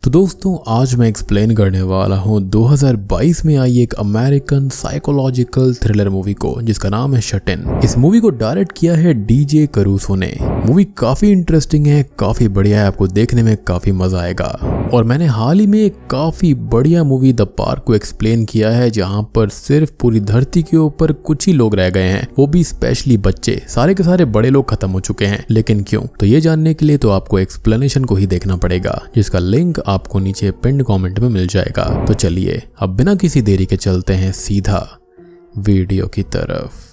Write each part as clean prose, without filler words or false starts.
तो दोस्तों आज मैं एक्सप्लेन करने वाला हूँ 2022 में आई एक अमेरिकन साइकोलॉजिकल थ्रिलर मूवी को जिसका नाम है शट इन। इस मूवी को डायरेक्ट किया है डीजे करूसो ने। मूवी काफी इंटरेस्टिंग है, काफी बढ़िया है, आपको देखने में काफी मजा आएगा। और मैंने हाल ही में एक काफी बढ़िया मूवी द पार्क को एक्सप्लेन किया है जहाँ पर सिर्फ पूरी धरती के ऊपर कुछ ही लोग रह गए हैं, वो भी स्पेशली बच्चे। सारे के सारे बड़े लोग खत्म हो चुके हैं, लेकिन क्यों? तो ये जानने के लिए तो आपको एक्सप्लेनेशन को ही देखना पड़ेगा, जिसका लिंक आपको नीचे पिन्ड कमेंट में मिल जाएगा। तो चलिए अब बिना किसी देरी के चलते हैं सीधा वीडियो की तरफ।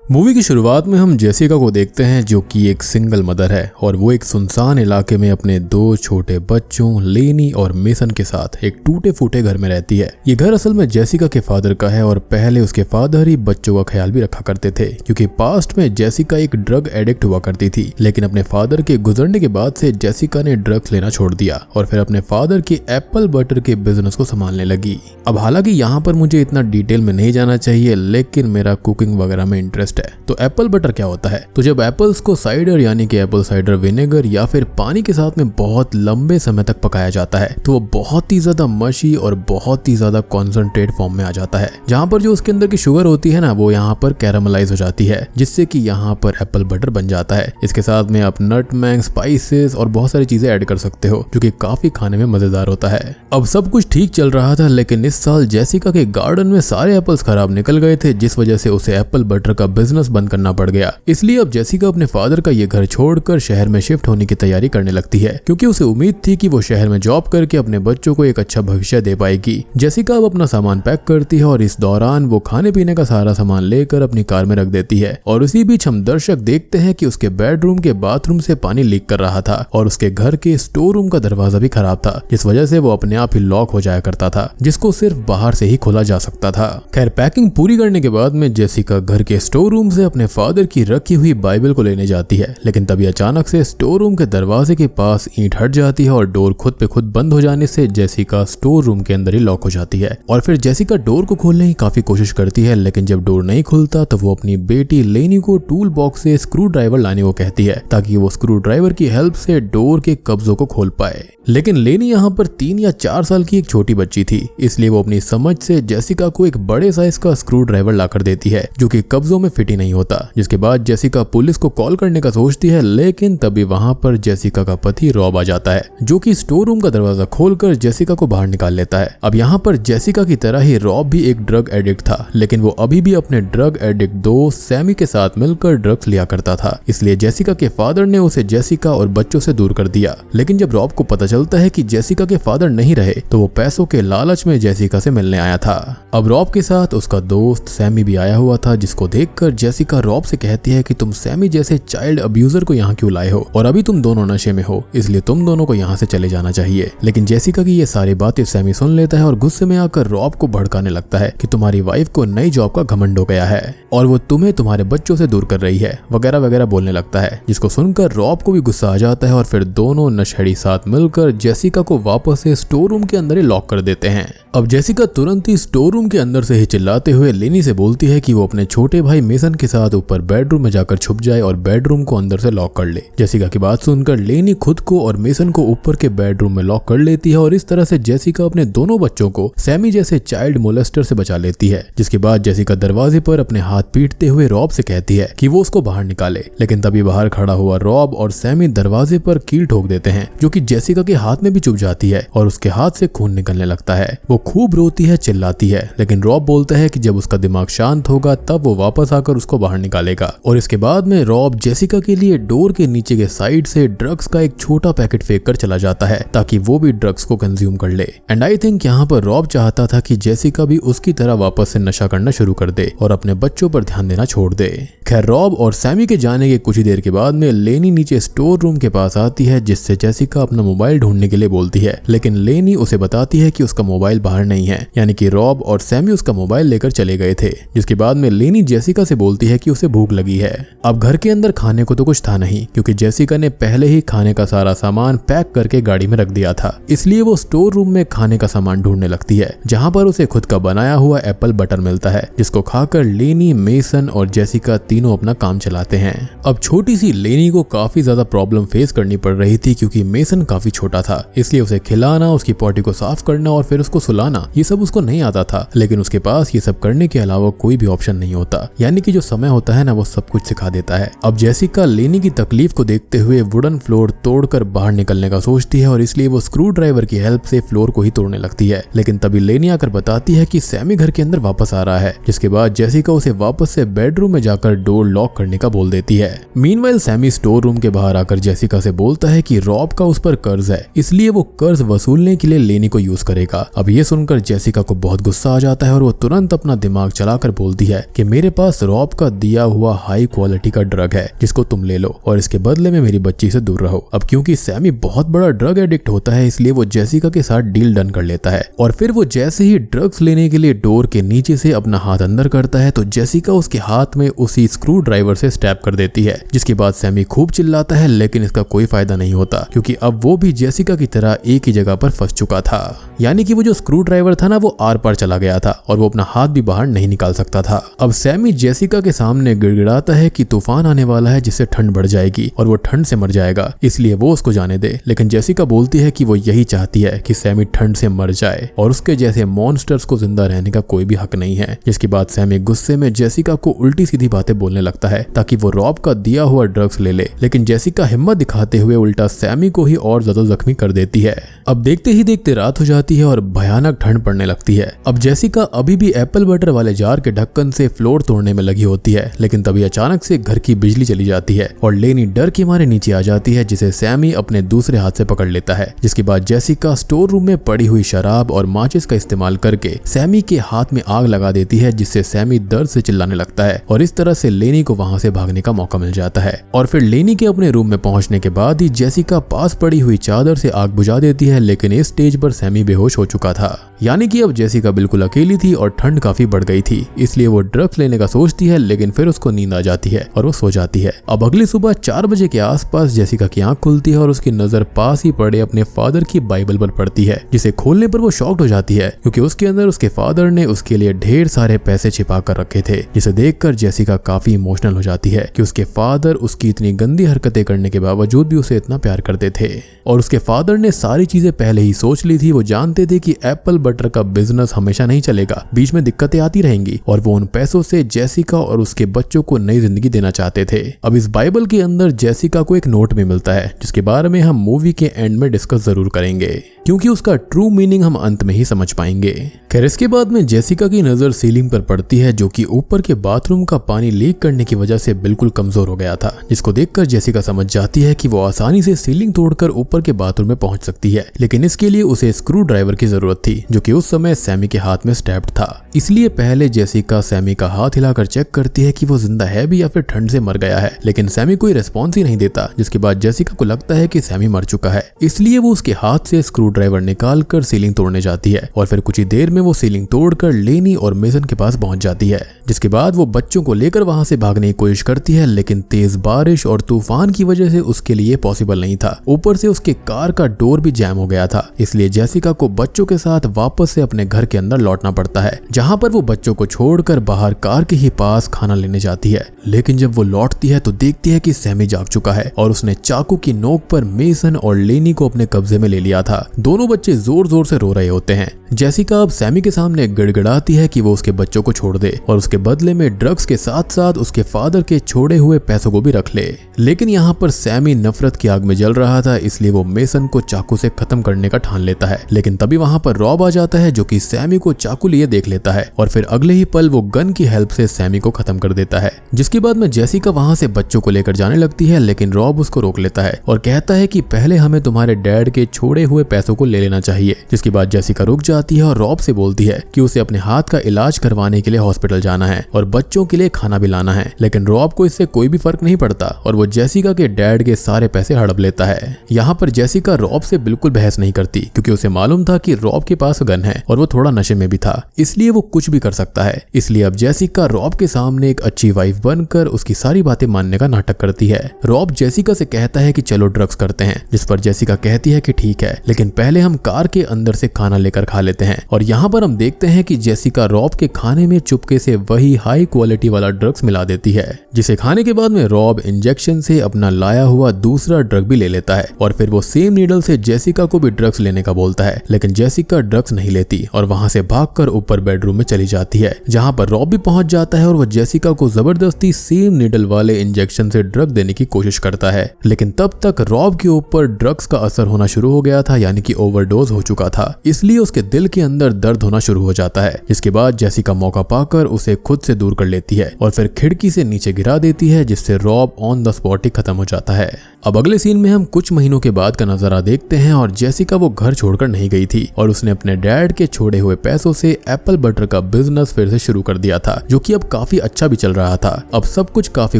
मूवी की शुरुआत में हम जेसिका को देखते हैं जो कि एक सिंगल मदर है और वो एक सुनसान इलाके में अपने दो छोटे बच्चों लेनी और मेसन के साथ एक टूटे फूटे घर में रहती है। ये घर असल में जेसिका के फादर का है और पहले उसके फादर ही बच्चों का ख्याल भी रखा करते थे, क्योंकि पास्ट में जेसिका एक ड्रग एडिक्ट हुआ करती थी। लेकिन अपने फादर के गुजरने के बाद से जेसिका ने ड्रग्स लेना छोड़ दिया और फिर अपने फादर के एप्पल बटर के बिजनेस को संभालने लगी। अब हालांकि यहाँ पर मुझे इतना डिटेल में नहीं जाना चाहिए, लेकिन मेरा कुकिंग वगैरह में इंटरेस्ट है। तो एप्पल बटर क्या होता है? तो जब एप्पल्स को साइडर यानी कि एप्पल साइडर विनेगर या फिर पानी के साथ में बहुत लंबे समय तक पकाया जाता है तो वो बहुत ही ज्यादा मशी और बहुत ही ज्यादा कॉन्सेंट्रेट फॉर्म में आ जाता है, जहाँ पर जो उसके अंदर की शुगर होती है ना वो यहाँ पर कैरामलाइज हो जाती है, जिससे कि यहाँ पर एप्पल बटर बन जाता है। इसके साथ में आप नटमैग, स्पाइसेस और बहुत सारी चीजें ऐड कर सकते हो जो कि काफी खाने में मजेदार होता है। अब सब कुछ ठीक चल रहा था, लेकिन इस साल जेसिका के गार्डन में सारे एप्पल्स खराब निकल गए थे, जिस वजह से उसे एप्पल बटर का बिजनेस बंद करना पड़ गया। इसलिए अब जेसिका अपने फादर का ये घर छोड़कर शहर में शिफ्ट होने की तैयारी करने लगती है, क्योंकि उसे उम्मीद थी कि वो शहर में जॉब करके अपने बच्चों को एक अच्छा भविष्य दे पाएगी। जेसिका अब अपना सामान पैक करती है और इस दौरान वो खाने पीने का सारा सामान लेकर अपनी कार में रख देती है। और उसी बीच हम दर्शक देखते हैं कि उसके बेडरूम के बाथरूम से पानी लीक कर रहा था और उसके घर के स्टोर रूम का दरवाजा भी खराब था, जिस वजह से वो अपने आप ही लॉक हो जाया करता था, जिसको सिर्फ बाहर से ही खोला जा सकता था। खैर पैकिंग पूरी करने के बाद में जेसिका घर के स्टोर रूम से अपने फादर की रखी हुई बाइबल को लेने जाती है, लेकिन तभी अचानक से स्टोर रूम के दरवाजे के पास ईंट हट जाती है और डोर खुद पे खुद बंद हो जाने से जेसिका स्टोर रूम के अंदर ही लॉक हो जाती है। और फिर जेसिका डोर को खोलने की काफी कोशिश करती है, लेकिन जब डोर नहीं खुलता तो वो अपनी बेटी लेनी को टूल बॉक्स से स्क्रू ड्राइवर लाने को कहती है, ताकि वो स्क्रू ड्राइवर की हेल्प से डोर के कब्जों को खोल पाए। लेकिन लेनी यहाँ पर 3 या 4 साल की एक छोटी बच्ची थी, इसलिए वो अपनी समझ से जेसिका को एक बड़े साइज का स्क्रू ड्राइवर लाकर देती है जो कि कब्जों में फिट ही नहीं होता। जिसके बाद जेसिका पुलिस को कॉल करने का सोचती है, लेकिन तभी वहां पर जेसिका का पति रॉब आ जाता है, जो कि स्टोर रूम का दरवाजा खोलकर जेसिका को बाहर निकाल लेता है। अब यहाँ पर जेसिका की तरह ही रॉब भी एक ड्रग एडिक्ट था, लेकिन वो अभी भी अपने ड्रग एडिक्ट दोस्त सैमी के साथ मिलकर ड्रग्स लिया करता था, इसलिए जेसिका के फादर ने उसे जेसिका और बच्चों से दूर कर दिया। लेकिन जब रॉब को पता चलता है कि जेसिका के फादर नहीं रहे तो वो पैसों के लालच में जेसिका से मिलने आया था। अब रॉब के साथ उसका दोस्त सैमी भी आया हुआ था, जिसको देखकर जेसिका रॉब से कहती है कि तुम सैमी जैसे चाइल्ड अब्यूजर को यहाँ क्यों लाए हो, और अभी तुम दोनों नशे में हो, इसलिए तुम दोनों को यहाँ से चले जाना चाहिए। लेकिन जेसिका की ये सारी बातें सैमी सुन लेता है और गुस्से में आकर रॉब को भड़काने लगता है कि तुम्हारी वाइफ को नई जॉब का घमंड हो गया है और वो तुम्हें तुम्हारे बच्चों से दूर कर रही है, वगैरह वगैरह बोलने लगता है, जिसको सुनकर रॉब को भी गुस्सा आ जाता है और फिर दोनों नशेड़ी साथ मिलकर जेसिका को वापस से स्टोर रूम के अंदर ही लॉक कर देते हैं। अब जेसिका तुरंत ही स्टोर रूम के अंदर से ही चिल्लाते हुए लेनी से बोलती है कि वो अपने छोटे भाई मेसन के साथ ऊपर बेडरूम में जाकर छुप जाए और बेडरूम को अंदर से लॉक कर ले। जेसिका की बात सुनकर लेनी खुद को और मेसन को ऊपर के बेडरूम में लॉक कर लेती है और इस तरह से जेसिका अपने दोनों बच्चों को सैमी जैसे चाइल्ड मोलेस्टर से बचा लेती है। जिसके बाद जेसिका दरवाजे पर अपने हाथ पीटते हुए रॉब से कहती है कि वो उसको बाहर निकाले, लेकिन तभी बाहर खड़ा हुआ रॉब और सैमी दरवाजे पर कील ठोक देते हैं, जो कि जेसिका के हाथ में भी चुभ जाती है और उसके हाथ से खून निकलने लगता है। वो खूब रोती है, चिल्लाती है, लेकिन रॉब बोलता है कि जब उसका दिमाग शांत होगा तब वो वापस आकर उसको बाहर निकालेगा। और इसके बाद में रॉब जेसिका के लिए डोर के नीचे के साइड से ड्रग्स का एक छोटा पैकेट फेंक कर चला जाता है, ताकि वो भी ड्रग्स को कंज्यूम कर ले। एंड आई थिंक यहाँ पर रॉब चाहता था कि जेसिका भी उसकी तरह वापस से नशा करना शुरू कर दे और अपने बच्चों पर ध्यान देना छोड़ दे। खैर रॉब और सैमी के जाने के कुछ ही देर के बाद में लेनी नीचे स्टोर रूम के पास आती है, जिससे जेसिका अपना मोबाइल ढूंढने के लिए बोलती है, लेकिन लेनी उसे बताती है कि उसका मोबाइल बाहर नहीं है, यानी कि रॉब और सैमी उसका मोबाइल लेकर चले गए थे। जिसके बाद में लेनी जेसिका से बोलती है कि उसे भूख लगी है। अब घर के अंदर खाने को तो कुछ था नहीं, क्योंकि जेसिका ने पहले ही खाने का सारा सामान पैक करके गाड़ी में रख दिया था। इसलिए वो स्टोर रूम में खाने का सामान ढूंढने लगती है, जहाँ पर उसे खुद का बनाया हुआ एप्पल बटर मिलता है, जिसको खाकर लेनी, मेसन और जेसिका तीनों अपना काम चलाते हैं। अब छोटी सी लेनी को काफी ज्यादा प्रॉब्लम फेस करनी पड़ रही थी, क्योंकि मेसन काफी छोटा था, इसलिए उसे खिलाना, उसकी पॉटी को साफ करना और फिर उसको सुलाना, ये सब उसको नहीं आता था। लेकिन उसके पास ये सब करने के अलावा कोई भी ऑप्शन नहीं होता, यानी कि जो समय होता है ना, वो सब कुछ सिखा देता है। अब जेसिका लेनी की तकलीफ को देखते हुए वुडन फ्लोर तोड़कर बाहर निकलने का सोचती है, और इसलिए वो स्क्रू ड्राइवर की हेल्प से फ्लोर को ही तोड़ने लगती है। लेकिन तभी लेनी आकर बताती है कि सैमी घर के अंदर वापस आ रहा है, जिसके बाद जेसिका उसे वापस से बेडरूम में जाकर डोर लॉक करने का बोल देती है। मीनवाइल सैमी स्टोर रूम के बाहर आकर जेसिका से बोलता है कि रॉब का उस पर कर्ज है, इसलिए वो कर्ज वसूलने के लिए लेनी को यूज करेगा। अब ये सुनकर जेसिका को बहुत गुस्सा आ जाता है और वो तुरंत अपना दिमाग चलाकर बोलती है कि मेरे पास रॉब का दिया हुआ हाई क्वालिटी का ड्रग है, जिसको तुम ले लो और इसके बदले में मेरी बच्ची से दूर रहो। अब क्योंकि सैमी बहुत बड़ा ड्रग एडिक्ट होता है, इसलिए वो जेसिका के साथ डील डन कर लेता है। और फिर वो जैसे ही ड्रग्स लेने के लिए डोर के नीचे से अपना हाथ अंदर करता है, तो जेसिका उसके हाथ में उसी स्क्रू ड्राइवर से स्टैब कर देती है, जिसके बाद सैमी खूब चिल्लाता है। लेकिन इसका कोई फायदा नहीं होता, क्योंकि अब वो भी जेसिका की तरह एक ही जगह पर फंस चुका था। यानी कि वो जो स्क्रू ड्राइवर था ना, वो आर पार चला गया था और वो अपना हाथ भी बाहर नहीं निकाल सकता था। अब सैमी जेसिका के सामने गिड़गिड़ाता है कि तूफान आने वाला है, जिससे ठंड बढ़ जाएगी और वो ठंड से मर जाएगा, इसलिए वो उसको जाने दे। लेकिन जेसिका बोलती है कि वो यही चाहती है कि सैमी ठंड से मर जाए और उसके जैसे मॉन्स्टर्स को जिंदा रहने का कोई भी हक नहीं है। जिसके बाद सैमी गुस्से में जेसिका को उल्टी सीधी बातें बोलने लगता है, ताकि वो रॉब का दिया हुआ ड्रग्स ले ले। लेकिन जेसिका हिम्मत दिखाते हुए उल्टा सैमी को ही और ज्यादा जख्मी कर देती है। अब देखते ही देखते रात हो जाती है और भयानक ठंड पड़ने लगती है। अब जेसिका अभी भी एप्पल बटर वाले जार के ढक्कन से फ्लोर तोड़ने में लगी होती है, लेकिन तभी अचानक से घर की बिजली चली जाती है और लेनी डर के मारे नीचे आ जाती है, जिसे सैमी अपने दूसरे हाथ से पकड़ लेता है। जिसके बाद जेसिका स्टोर रूम में पड़ी हुई शराब और माचिस का इस्तेमाल करके सैमी के हाथ में आग लगा देती है, जिससे सैमी दर्द से चिल्लाने लगता है और इस तरह से लेनी को वहां से भागने का मौका मिल जाता है। और फिर लेनी के अपने रूम में पहुंचने के बाद ही जेसिका पास पड़ी हुई चादर से आग बुझा देती है, लेकिन इस स्टेज पर सैमी बेहोश हो चुका था। यानी कि अब जेसिका बिल्कुल अकेली थी और ठंड काफी बढ़ गई थी, इसलिए वो ड्रग्स लेने का सोचती है, लेकिन फिर उसको नींद आ जाती है और वो सो जाती है। अब अगली सुबह 4 बजे के आसपास जेसिका की आंख खुलती है और उसकी नजर पास ही पड़े अपने फादर की बाइबल पर पड़ती है, जिसे खोलने पर वो शॉक्ड हो जाती है, क्योंकि उसके अंदर उसके फादर ने उसके लिए ढेर सारे पैसे छिपा कर रखे थे। जिसे देखकर जेसिका काफी इमोशनल हो जाती है कि उसके फादर उसकी इतनी गंदी हरकतें करने के बावजूद भी उसे इतना प्यार करते थे, और उसके फादर ने सारी चीजें पहले ही सोच ली थी। वो जानते थे कि एप्पल बटर का बिजनेस हमेशा नहीं चलेगा, बीच में दिक्कतें आती रहेंगी, और वो उन पैसों से जेसिका और उसके बच्चों को नई जिंदगी देना चाहते थे। अब इस बाइबल के अंदर जेसिका को एक नोट भी मिलता है, जिसके बारे में हम मूवी के एंड में डिस्कस जरूर करेंगे, क्योंकि उसका ट्रू मीनिंग हम अंत में ही समझ पाएंगे। खैर इसके बाद में जेसिका की नजर सीलिंग पर पड़ती है, जो कि ऊपर के बाथरूम का पानी लीक करने की वजह से बिल्कुल कमजोर हो गया था, जिसको देखकर जेसिका समझ जाती है कि वो आसानी से सीलिंग तोड़कर ऊपर के बाथरूम में पहुंच सकती है। लेकिन इसके लिए उसे स्क्रू ड्राइवर की जरूरत थी, जो कि उस समय सैमी के हाथ में स्टैब्ड था। इसलिए पहले जेसिका सैमी का हाथ हिलाकर चेक करती है कि वो जिंदा है भी या फिर ठंड से मर गया है, लेकिन सैमी कोई रिस्पॉन्स ही नहीं देता। जिसके बाद जेसिका को लगता है कि सैमी मर चुका है, इसलिए वो उसके हाथ से स्क्रू ड्राइवर निकाल कर सीलिंग तोड़ने जाती है, और फिर कुछ ही देर में वो सीलिंग तोड़कर लेनी और मेसन के पास पहुंच जाती है। जिसके बाद वो बच्चों को लेकर वहां से भागने की कोशिश करती है, लेकिन तेज बारिश और तूफान की वजह से उसके लिए पॉसिबल नहीं था। ऊपर से उसके कार का डोर भी जैम हो गया था, इसलिए जेसिका को बच्चों के साथ वापस से अपने घर के अंदर लौटना पड़ता है, जहां पर वो बच्चों को छोड़कर बाहर कार के ही पास खाना लेने जाती है। लेकिन जब वो लौटती है तो देखती है कि सैमी जाग चुका है और उसने चाकू की नोक पर मेसन और लेनी को अपने कब्जे में ले लिया था। दोनों बच्चे जोर जोर से रो रहे होते हैं। जेसिका अब सैमी के सामने गिड़गिड़ाती है कि वो उसके बच्चों को छोड़ दे और उसके बदले में ड्रग्स के साथ साथ उसके फादर के छोड़े हुए पैसों को भी रख ले। लेकिन यहाँ पर सैमी नफरत की आग में जल रहा था, इसलिए वो मेसन को चाकू से खत्म करने का ठान लेता है। लेकिन तभी वहाँ पर रॉब आ जाता है, जो कि सैमी को चाकू लिए देख लेता है और फिर अगले ही पल वो गन की हेल्प से सैमी को खत्म कर देता है। जिसके बाद में जेसिका वहाँ से बच्चों को लेकर जाने लगती है, लेकिन रॉब उसको रोक लेता है और कहता है कि पहले हमें तुम्हारे डैड के छोड़े हुए पैसों को ले लेना चाहिए। जिसके बाद जेसिका रुक जाती है और रॉब से बोलती है कि उसे अपने हाथ का इलाज करवाने के लिए हॉस्पिटल जाना है और बच्चों के लिए खाना भी लाना है। लेकिन रॉब को इससे कोई भी फर्क नहीं पड़ता और वो जेसिका के डैड के सारे पैसे हड़प लेता है। यहाँ पर जेसिका रॉब से बिल्कुल बहस नहीं करती, क्योंकि उसे मालूम था कि रॉब के पास गन है और वो थोड़ा नशे में भी था, इसलिए वो कुछ भी कर सकता है। इसलिए अब जेसिका रॉब के सामने एक अच्छी वाइफ बनकर उसकी सारी बातें मानने का नाटक करती है। रॉब जेसिका से कहता है कि चलो ड्रग्स करते हैं, जिस पर जेसिका कहती है कि ठीक है, लेकिन पहले हम कार के अंदर से खाना लेकर खा लेते हैं। और यहाँ पर हम देखते हैं कि जेसिका रॉब के खाने में चुपके से वही हाई क्वालिटी वाला ड्रग्स मिला देती है, जिसे खाने के बाद में रॉब इंजेक्शन से अपना लाया हुआ दूसरा ड्रग भी ले लेता है और फिर वो सेम नीडल से जेसिका को भी ड्रग्स लेने का बोलता है। लेकिन जेसिका ड्रग्स नहीं लेती और वहां से भागकर ऊपर बेडरूम में चली जाती है, जहां पर रॉब भी पहुंच जाता है और वो जेसिका को जबरदस्ती सेम नीडल वाले इंजेक्शन से ड्रग देने की कोशिश करता है। लेकिन तब तक रॉब के ऊपर ड्रग्स का असर होना शुरू हो गया था, यानी कि ओवरडोज हो चुका था, इसलिए उसके दिल के अंदर दर्द होना शुरू हो जाता है। इसके बाद जेसिका मौका पाकर उसे खुद से दूर कर लेती है और फिर खिड़की से नीचे गिरा देती है, जिससे रॉब ऑन द स्पॉट ही खत्म हो जाता है। अब अगले सीन में हम कुछ महीनों के बाद का नजारा देखते हैं और जेसिका वो घर छोड़कर नहीं गई थी और उसने अपने डैड के छोड़े हुए पैसों से एप्पल बटर का बिजनेस फिर से शुरू कर दिया था, जो कि अब काफी अच्छा भी चल रहा था। अब सब कुछ काफी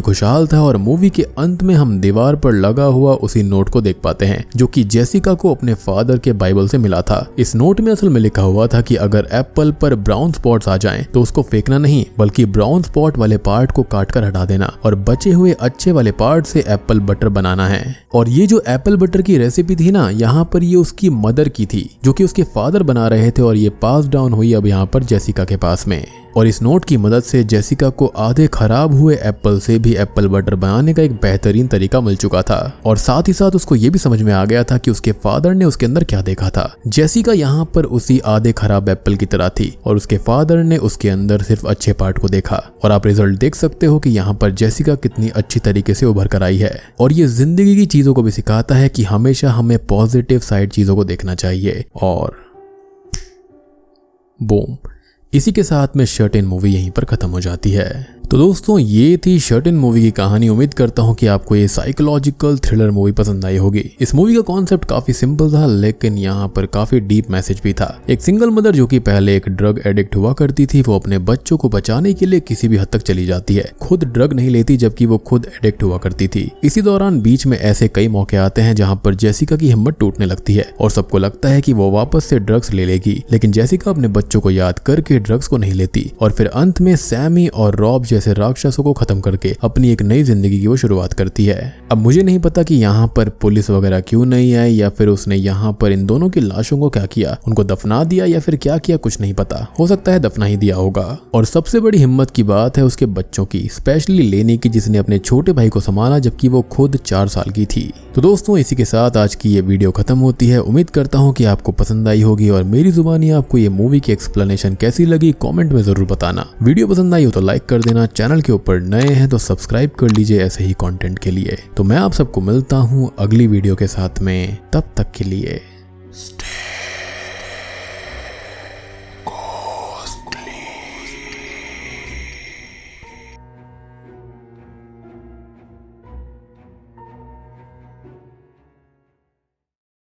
खुशहाल था और मूवी के अंत में हम दीवार पर लगा हुआ उसी नोट को देख पाते हैं, जो कि जेसिका को अपने फादर के बाइबल से मिला था। इस नोट में असल में लिखा हुआ था कि अगर एप्पल पर ब्राउन स्पॉट्स आ जाएं तो उसको फेंकना नहीं, बल्कि ब्राउन स्पॉट वाले पार्ट को काट कर हटा देना और बचे हुए अच्छे वाले पार्ट से एप्पल बटर बनाना है। और ये जो एप्पल बटर की रेसिपी थी ना, यहाँ पर ये उसकी मदर की थी, जो कि उसके फादर बना रहे थे और ये पास डाउन हुई अब यहाँ पर जेसिका के पास में। और इस नोट की मदद से जेसिका को आधे खराब हुए एप्पल से भी एप्पल बटर बनाने का एक बेहतरीन तरीका मिल चुका था और साथ ही साथ उसको ये भी समझ में आ गया था कि उसके फादर ने उसके अंदर क्या देखा था। जेसिका यहाँ पर उसी आधे खराब एप्पल की तरह थी और उसके फादर ने उसके अंदर सिर्फ अच्छे पार्ट को देखा। और आप रिजल्ट देख सकते हो कि यहाँ पर जेसिका कितनी अच्छी तरीके से उभर कर आई है। और ये जिंदगी की चीजों को भी सिखाता है कि हमेशा हमें पॉजिटिव साइड चीजों को देखना चाहिए। और बूम, इसी के साथ में शर्टेन मूवी यहीं पर खत्म हो जाती है। तो दोस्तों, ये थी शर्टेन मूवी की कहानी। उम्मीद करता हूँ कि आपको ये साइकोलॉजिकल थ्रिलर मूवी पसंद आई होगी। इस मूवी का कॉन्सेप्ट काफी सिंपल था, लेकिन यहाँ पर काफी डीप मैसेज भी था। एक सिंगल मदर जो कि पहले एक ड्रग एडिक्ट हुआ करती थी, वो अपने बच्चों को बचाने के लिए किसी भी हद तक चली जाती है, खुद ड्रग नहीं लेती जबकि वो खुद एडिक्ट हुआ करती थी। इसी दौरान बीच में ऐसे कई मौके आते हैं जहाँ पर जेसिका की हिम्मत टूटने लगती है और सबको लगता है कि वो वापस से ड्रग्स ले लेगी, लेकिन जेसिका अपने बच्चों को याद करके ड्रग्स को नहीं लेती और फिर अंत में सैमी और रॉब जैसे राक्षसों को खत्म करके अपनी एक नई जिंदगी की वो शुरुआत करती है। अब मुझे नहीं पता कि यहाँ पर पुलिस वगैरह क्यों नहीं आई, या फिर उसने यहाँ पर इन दोनों की लाशों को क्या किया, उनको दफना दिया या फिर क्या किया, कुछ नहीं पता। हो सकता है दफना ही दिया होगा। और सबसे बड़ी हिम्मत की बात है उसके बच्चों की, स्पेशली लेनी की, जिसने अपने छोटे भाई को संभाला जबकि वो खुद 4 साल की थी। तो दोस्तों, इसी के साथ आज की ये वीडियो खत्म होती है। उम्मीद करता हूँ कि आपको पसंद आई होगी और मेरी जुबानी आपको ये मूवी की एक्सप्लेनेशन कैसी लगी कमेंट में जरूर बताना। वीडियो पसंद आई हो तो लाइक कर देना, चैनल के ऊपर नए हैं तो सब्सक्राइब कर लीजिए ऐसे ही कंटेंट के लिए। तो मैं आप सबको मिलता हूँ अगली वीडियो के साथ में, तब तक के लिए।